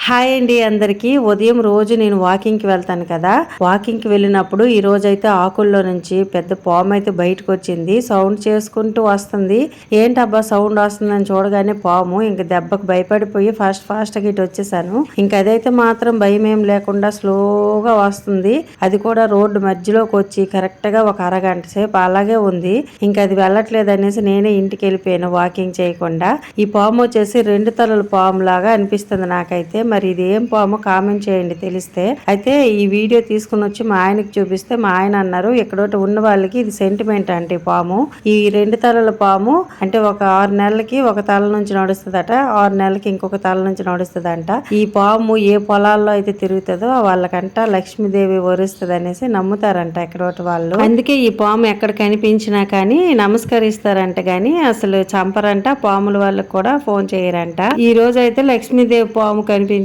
Hi అండి అందరికి. ఉదయం రోజు నేను వాకింగ్కి వెళ్తాను కదా, వాకింగ్కి వెళ్ళినప్పుడు ఈ రోజు అయితే ఆకుల్లో నుంచి పెద్ద పాము అయితే బయటకు వచ్చింది. సౌండ్ చేసుకుంటూ వస్తుంది. ఏంటబ్బా సౌండ్ వస్తుందని చూడగానే పాము. ఇంక దెబ్బకు భయపడిపోయి ఫాస్ట్గా ఇటు వచ్చేసాను. ఇంక అదైతే మాత్రం భయం ఏం లేకుండా స్లోగా వస్తుంది. అది కూడా రోడ్డు మధ్యలోకి వచ్చి కరెక్ట్ గా ఒక అరగంట సేపు అలాగే ఉంది. ఇంక అది వెళ్ళట్లేదు అనేసి నేనే ఇంటికి వెళ్ళిపోయాను వాకింగ్ చేయకుండా. ఈ పాము వచ్చేసి 2 తలల పాము లాగా అనిపిస్తుంది నాకైతే. మరి ఇది ఏం పాము కామెంట్ చేయండి తెలిస్తే. అయితే ఈ వీడియో తీసుకుని వచ్చి మా ఆయనకి చూపిస్తే మా ఆయన అన్నారు, ఎక్కడోటి ఉన్న వాళ్ళకి ఇది సెంటిమెంట్ అంటే పాము. ఈ 2 తలల పాము అంటే ఒక 6 నెలలకి ఒక తల నుంచి నడుస్తుందట, 6 నెలలకి ఇంకొక తల నుంచి నడుస్తుందంట. ఈ పాము ఏ పొలాల్లో అయితే తిరుగుతుందో వాళ్ళకంట లక్ష్మీదేవి వరుస్తుంది అనేసి నమ్ముతారంట ఎక్కడోటి వాళ్ళు. అందుకే ఈ పాము ఎక్కడ కనిపించినా కానీ నమస్కరిస్తారంట గాని అసలు చంపరంట. పాముల వాళ్ళకి కూడా ఫోన్ చేయరంట. ఈ రోజు అయితే లక్ష్మీదేవి పాము కనిపించింది.